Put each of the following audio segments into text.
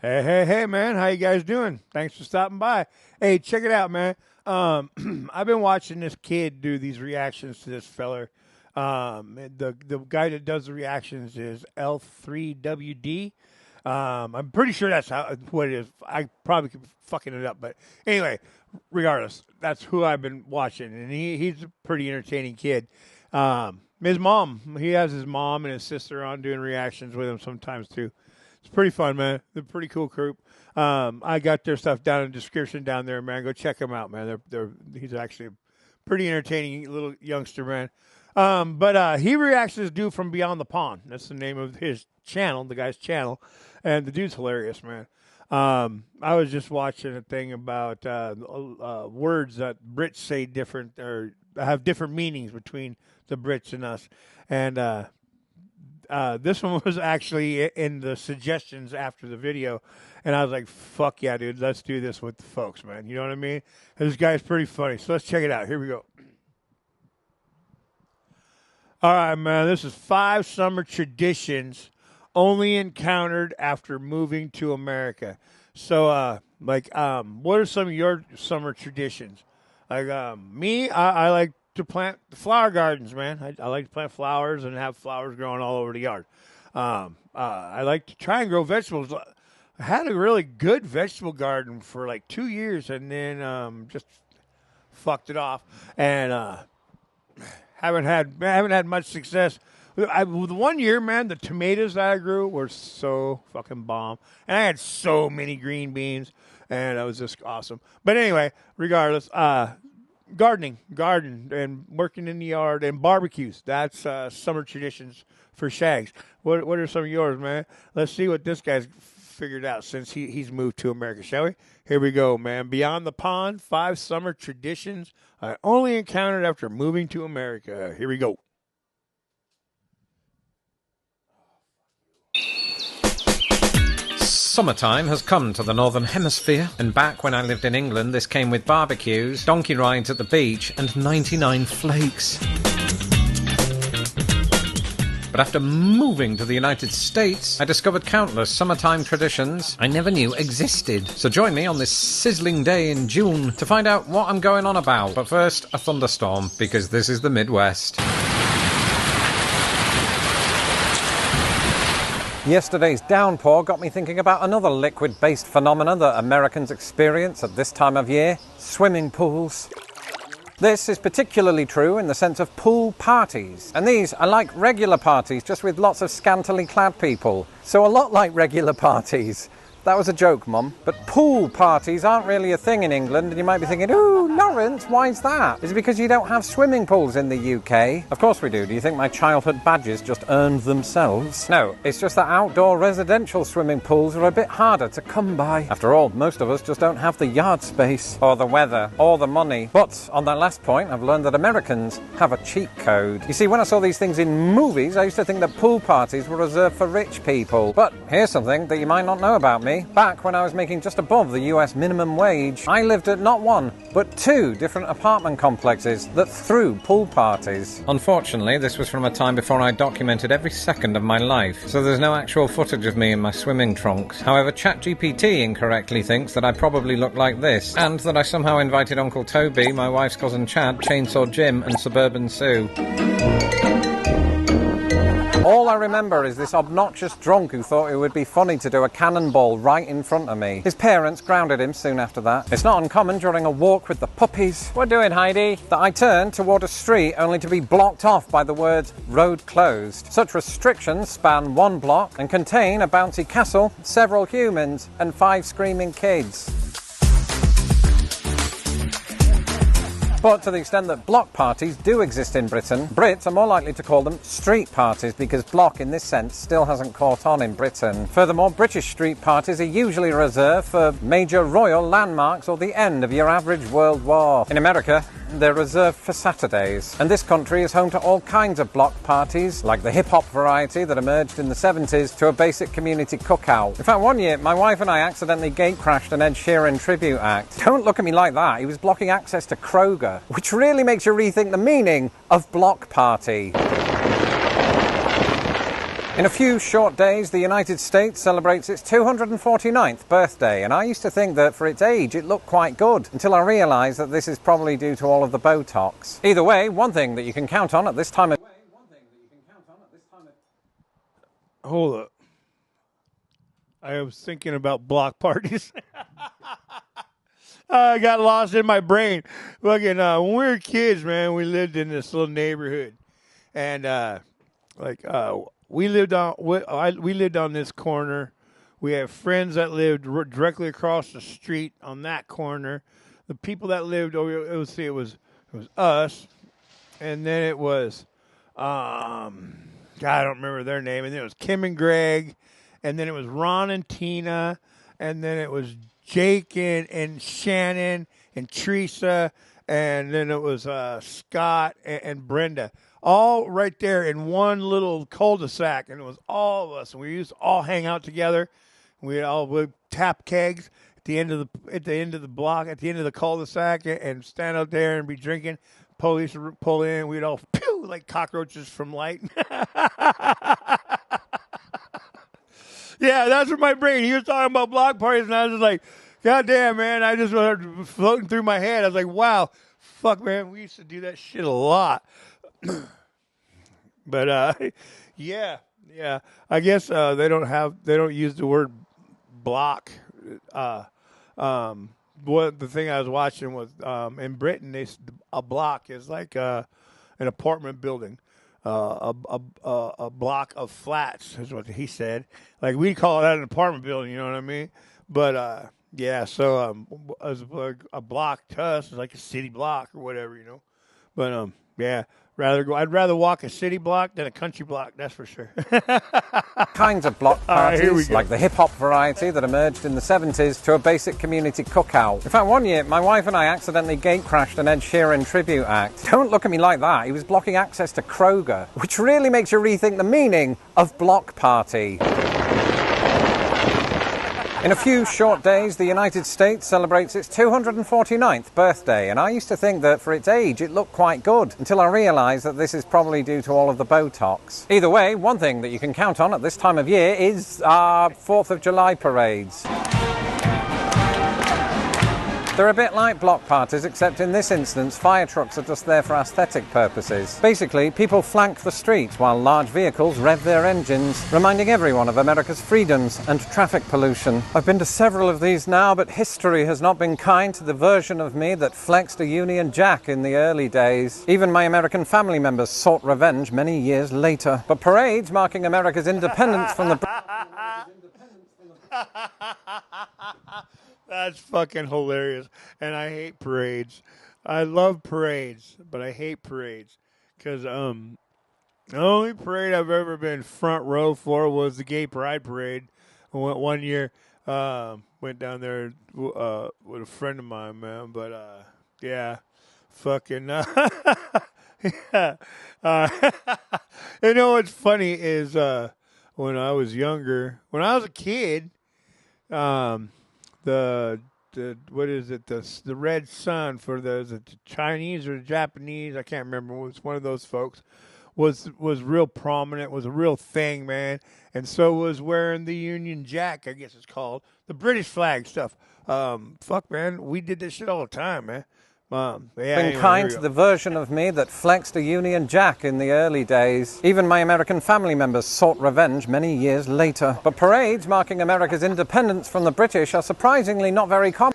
Hey, man. How you guys doing? Thanks for stopping by. Hey, check it out, man. I've been watching this kid do these reactions to this feller. The guy that does the reactions is L3WD. I'm pretty sure that's what it is. I probably could be fucking it up, but anyway, regardless, that's who I've been watching, and he's a pretty entertaining kid. His mom, he has his mom and his sister on doing reactions with him sometimes too. It's pretty fun, man. They're a pretty cool group. I got their stuff down in the description down there, man. Go check them out, man. He's actually a pretty entertaining little youngster, man. But he reacts to this dude from Beyond the Pond. That's the name of his channel, the guy's channel. And the dude's hilarious, man. I was just watching a thing about words that Brits say different or have different meanings between the Brits and us. And this one was actually in the suggestions after the video. And I was like, fuck yeah, dude, let's do this with the folks, man. You know what I mean? This guy's pretty funny. So let's check it out. Here we go. All right, man, this is 5 summer traditions only encountered after moving to America. So, what are some of your summer traditions? Like, me, I like to plant flower gardens, man. I like to plant flowers and have flowers growing all over the yard. I like to try and grow vegetables. I had a really good vegetable garden for like 2 years and then just fucked it off. And haven't had much success. With 1 year, man, the tomatoes that I grew were so fucking bomb. And I had so many green beans, and it was just awesome. But anyway, regardless, garden, and working in the yard, and barbecues. That's summer traditions for Shags. What are some of yours, man? Let's see what this guy's figured out since he's moved to America, shall we? Here we go, man. Beyond the Pond, 5 summer traditions I only encountered after moving to America. Here we go. Summertime has come to the Northern Hemisphere, and back when I lived in England, this came with barbecues, donkey rides at the beach, and 99 flakes. But after moving to the United States, I discovered countless summertime traditions I never knew existed. So join me on this sizzling day in June to find out what I'm going on about. But first, a thunderstorm, because this is the Midwest. Yesterday's downpour got me thinking about another liquid-based phenomenon that Americans experience at this time of year: swimming pools. This is particularly true in the sense of pool parties. And these are like regular parties, just with lots of scantily clad people. So a lot like regular parties. That was a joke, Mum. But pool parties aren't really a thing in England, and you might be thinking, ooh, Lawrence, why's that? Is it because you don't have swimming pools in the UK? Of course we do. Do you think my childhood badges just earned themselves? No, it's just that outdoor residential swimming pools are a bit harder to come by. After all, most of us just don't have the yard space, or the weather, or the money. But on that last point, I've learned that Americans have a cheat code. You see, when I saw these things in movies, I used to think that pool parties were reserved for rich people. But here's something that you might not know about me. Back when I was making just above the US minimum wage, I lived at not 1, but 2 different apartment complexes that threw pool parties. Unfortunately, this was from a time before I documented every second of my life, so there's no actual footage of me in my swimming trunks. However, ChatGPT incorrectly thinks that I probably look like this, and that I somehow invited Uncle Toby, my wife's cousin Chad, Chainsaw Jim, and Suburban Sue. All I remember is this obnoxious drunk who thought it would be funny to do a cannonball right in front of me. His parents grounded him soon after that. It's not uncommon during a walk with the puppies. What doing, Heidi? That I turned toward a street only to be blocked off by the words "road closed." Such restrictions span 1 block and contain a bouncy castle, several humans, and 5 screaming kids. But to the extent that block parties do exist in Britain, Brits are more likely to call them street parties because block in this sense still hasn't caught on in Britain. Furthermore, British street parties are usually reserved for major royal landmarks or the end of your average world war. In America, they're reserved for Saturdays. And this country is home to all kinds of block parties, like the hip-hop variety that emerged in the 70s to a basic community cookout. In fact, one year, my wife and I accidentally gate-crashed an Ed Sheeran tribute act. Don't look at me like that. He was blocking access to Kroger, which really makes you rethink the meaning of block party. In a few short days, the United States celebrates its 249th birthday, and I used to think that for its age it looked quite good, until I realised that this is probably due to all of the Botox. Either way, one thing that you can count on at this time of... Hold up. I was thinking about block parties. I got lost in my brain. Fucking, when we were kids, man, we lived in this little neighborhood. And, we lived on this corner. We have friends that lived directly across the street on that corner. The people that lived over, it was us, and then it was, God, I don't remember their name. And then it was Kim and Greg, and then it was Ron and Tina, and then it was Jake and Shannon and Teresa, and then it was Scott and Brenda. All right there in one little cul-de-sac, and it was all of us. And we used to all hang out together. We'd tap kegs at the end of the block, at the end of the cul-de-sac, and stand out there and be drinking. Police would pull in. We'd all pew like cockroaches from light. Yeah, that's what my brain. He was talking about block parties, and I was just like, God damn, man. I just was floating through my head. I was like, wow, fuck, man. We used to do that shit a lot. But yeah. I guess they don't use the word block. What the thing I was watching was in Britain, a block is like an apartment building, a block of flats is what he said. Like we call that an apartment building, you know what I mean? But yeah, so as a block to us is like a city block or whatever, you know. But yeah. I'd rather walk a city block than a country block, that's for sure. Kinds of block parties, like the hip-hop variety that emerged in the 70s, to a basic community cookout. In fact, one year, my wife and I accidentally gate-crashed an Ed Sheeran tribute act. Don't look at me like that. He was blocking access to Kroger, which really makes you rethink the meaning of block party. In a few short days, the United States celebrates its 249th birthday, and I used to think that for its age it looked quite good, until I realised that this is probably due to all of the Botox. Either way, one thing that you can count on at this time of year is our 4th of July parades. They're a bit like block parties, except in this instance, fire trucks are just there for aesthetic purposes. Basically, people flank the streets while large vehicles rev their engines, reminding everyone of America's freedoms and traffic pollution. I've been to several of these now, but history has not been kind to the version of me that flexed a Union Jack in the early days. Even my American family members sought revenge many years later. But parades marking America's independence from the... That's fucking hilarious. And I hate parades. I love parades, but I hate parades. Because the only parade I've ever been front row for was the Gay Pride Parade. I went one year, went down there with a friend of mine, man. But, yeah, fucking... yeah. You know what's funny is when I was younger, when I was a kid... the what is it, the red sun for the Chinese or the Japanese, I can't remember, it was one of those folks, was real prominent, was a real thing, man. And so was wearing the Union Jack, I guess it's called, the British flag stuff. Fuck, man, we did this shit all the time, man. Yeah, been kind to the version of me that flexed a Union Jack in the early days. Even my American family members sought revenge many years later. But parades marking America's independence from the British are surprisingly not very common.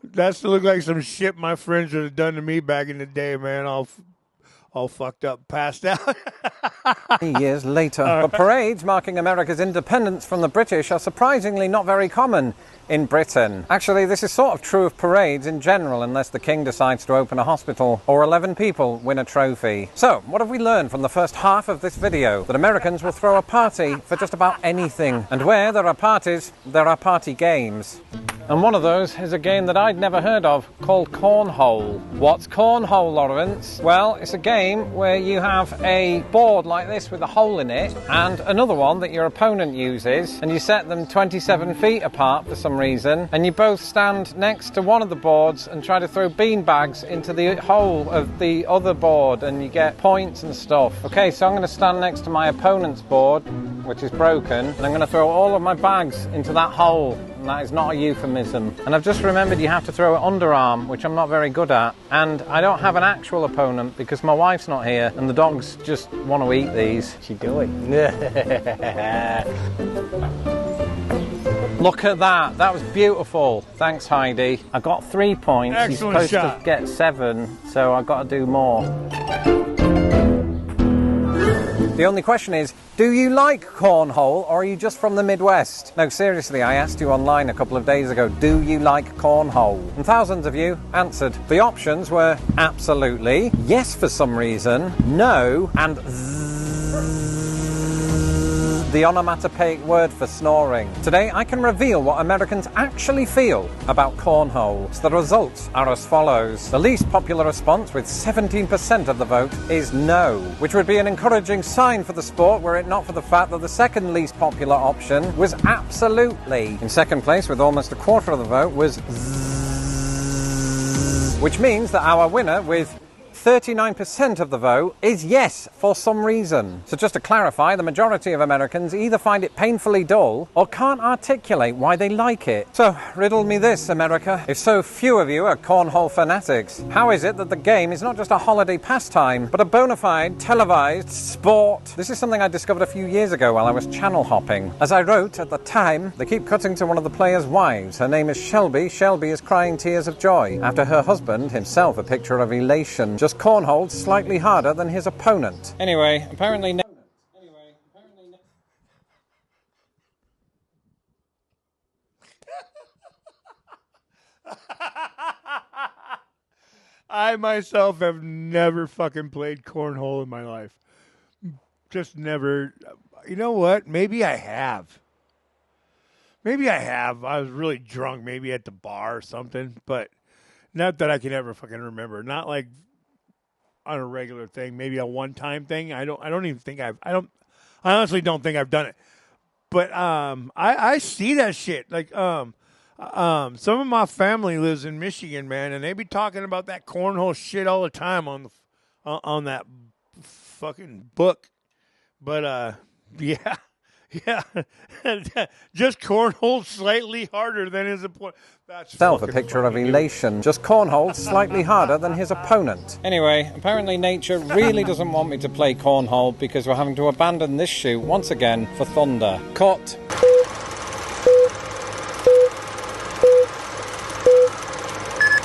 That's to look like some shit my friends would have done to me back in the day, man. All fucked up, passed out. Years later. But parades marking America's independence from the British are surprisingly not very common in Britain. Actually, this is sort of true of parades in general, unless the king decides to open a hospital or 11 people win a trophy. So, what have we learned from the first half of this video? That Americans will throw a party for just about anything. And where there are parties, there are party games. And one of those is a game that I'd never heard of, called Cornhole. What's Cornhole, Lawrence? Well, it's a game game where you have a board like this with a hole in it and another one that your opponent uses, and you set them 27 feet apart for some reason, and you both stand next to one of the boards and try to throw bean bags into the hole of the other board, and you get points and stuff. Okay, so I'm going to stand next to my opponent's board, which is broken, and I'm going to throw all of my bags into that hole. And that is not a euphemism. And I've just remembered you have to throw it underarm, which I'm not very good at. And I don't have an actual opponent because my wife's not here and the dogs just want to eat these. What's she doing? Look at that. That was beautiful. Thanks, Heidi. I got 3 points. Excellent. You're supposed shot. to get 7, so I've got to do more. The only question is, do you like cornhole or are you just from the Midwest? No, seriously, I asked you online a couple of days ago, do you like cornhole? And thousands of you answered. The options were absolutely, yes for some reason, no, and the onomatopoeic word for snoring. Today, I can reveal what Americans actually feel about cornhole. So the results are as follows. The least popular response, with 17% of the vote, is no, which would be an encouraging sign for the sport were it not for the fact that the second least popular option was absolutely. In second place, with almost a quarter of the vote, was which means that our winner, with 39% of the vote, is yes for some reason. So just to clarify, the majority of Americans either find it painfully dull or can't articulate why they like it. So riddle me this, America. If so few of you are cornhole fanatics, how is it that the game is not just a holiday pastime, but a bona fide televised sport? This is something I discovered a few years ago while I was channel hopping. As I wrote at the time, they keep cutting to one of the players' wives. Her name is Shelby. Shelby is crying tears of joy after her husband, himself a picture of elation, just cornholed slightly harder than his opponent. Anyway, apparently I myself have never fucking played cornhole in my life. Just never. You know what? Maybe I have. I was really drunk, maybe at the bar or something, but not that I can ever fucking remember. Not like on a regular thing, maybe a one-time thing. I honestly don't think I've done it. But I see that shit. Like some of my family lives in Michigan, man, and they be talking about that cornhole shit all the time on that fucking book. But yeah. Yeah, just cornhole slightly harder than his opponent. That's self a picture of elation. Just cornholed slightly harder than his opponent. Anyway, apparently nature really doesn't want me to play cornhole because we're having to abandon this shoot once again for thunder. Cut.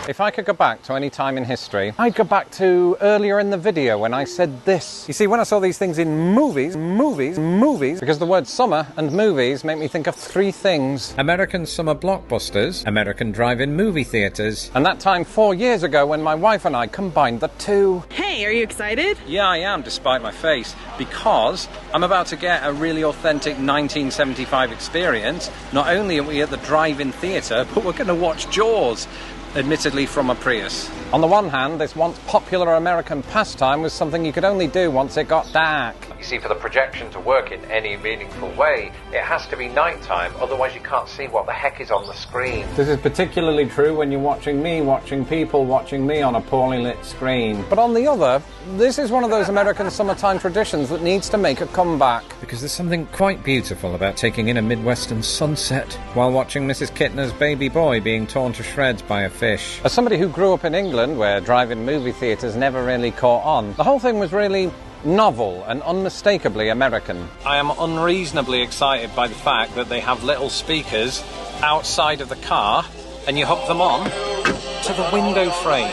If I could go back to any time in history, I'd go back to earlier in the video when I said this. You see, when I saw these things in movies, because the word summer and movies make me think of 3 things. American summer blockbusters, American drive-in movie theatres, and that time 4 years ago when my wife and I combined the 2. Hey, are you excited? Yeah, I am, despite my face, because I'm about to get a really authentic 1975 experience. Not only are we at the drive-in theatre, but we're going to watch Jaws. Admittedly from a Prius. On the one hand, this once popular American pastime was something you could only do once it got dark. You see, for the projection to work in any meaningful way, it has to be nighttime, otherwise you can't see what the heck is on the screen. This is particularly true when you're watching me, watching people watching me on a poorly lit screen. But on the other, this is one of those American summertime traditions that needs to make a comeback. Because there's something quite beautiful about taking in a Midwestern sunset while watching Mrs. Kittner's baby boy being torn to shreds by a fish. As somebody who grew up in England, where drive-in movie theatres never really caught on, the whole thing was really novel and unmistakably American. I am unreasonably excited by the fact that they have little speakers outside of the car and you hook them on to the window frame.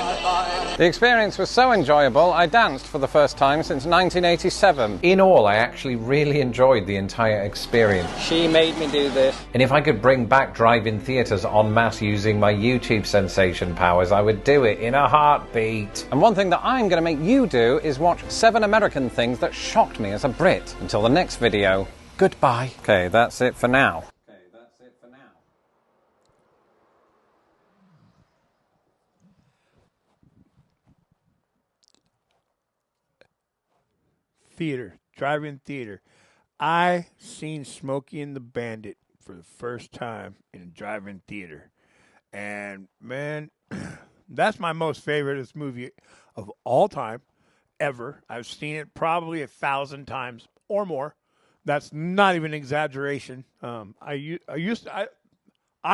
The experience was so enjoyable, I danced for the first time since 1987. In all, I actually really enjoyed the entire experience. She made me do this. And if I could bring back drive-in theatres en masse using my YouTube sensation powers, I would do it in a heartbeat. And one thing that I'm going to make you do is watch 7 American things that shocked me as a Brit. Until the next video, goodbye. Okay, that's it for now. theater, drive-in theater. I seen Smokey and the Bandit for the first time in a drive-in theater. And, man, that's my most favorite movie of all time, ever. I've seen it probably 1,000 times or more. That's not even an exaggeration. I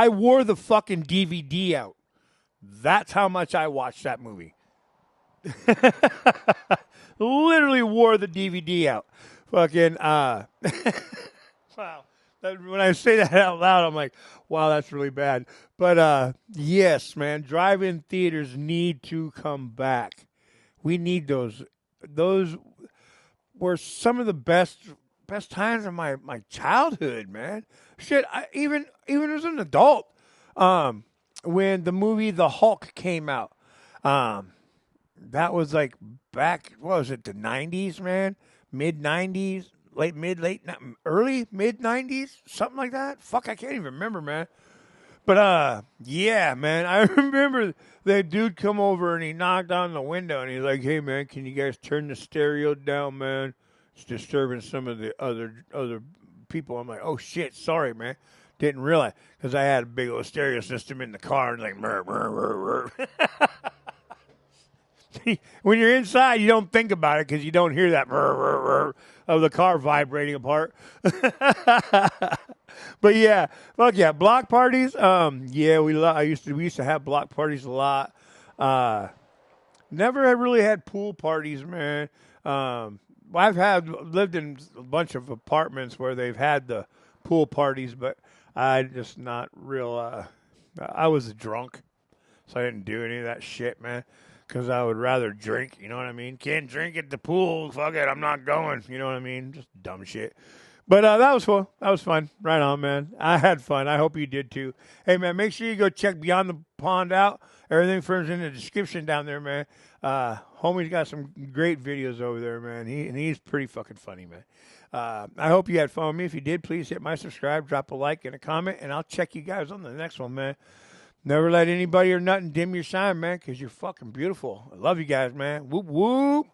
wore the fucking DVD out. That's how much I watched that movie. Literally wore the DVD out. Fucking, wow. When I say that out loud, I'm like, wow, that's really bad. But, yes, man, drive-in theaters need to come back. We need those. Those were some of the best times of my childhood, man. Shit, even as an adult, when the movie The Hulk came out, that was like back, what was it, the 90s, man? Mid-90s, early mid-90s, something like that. Fuck, I can't even remember, man. But, yeah, man, I remember that dude come over and he knocked on the window and he's like, hey, man, can you guys turn the stereo down, man? It's disturbing some of the other people. I'm like, oh, shit, sorry, man. Didn't realize, because I had a big old stereo system in the car and like, murr, murr, murr, murr. When you're inside, you don't think about it because you don't hear that of the car vibrating apart. But yeah, fuck yeah, block parties. Yeah, we used to have block parties a lot. Never had really had pool parties, man. I've lived in a bunch of apartments where they've had the pool parties, but I just not real. I was a drunk, so I didn't do any of that shit, man. Because I would rather drink, you know what I mean? Can't drink at the pool. Fuck it, I'm not going. You know what I mean? Just dumb shit. But that was fun. That was fun. Right on, man. I had fun. I hope you did too. Hey, man, make sure you go check Beyond the Pond out. Everything for is in the description down there, man. Homie's got some great videos over there, man. He's pretty fucking funny, man. I hope you had fun with me. If you did, please hit my subscribe, drop a like and a comment, and I'll check you guys on the next one, man. Never let anybody or nothing dim your shine, man, because you're fucking beautiful. I love you guys, man. Whoop, whoop.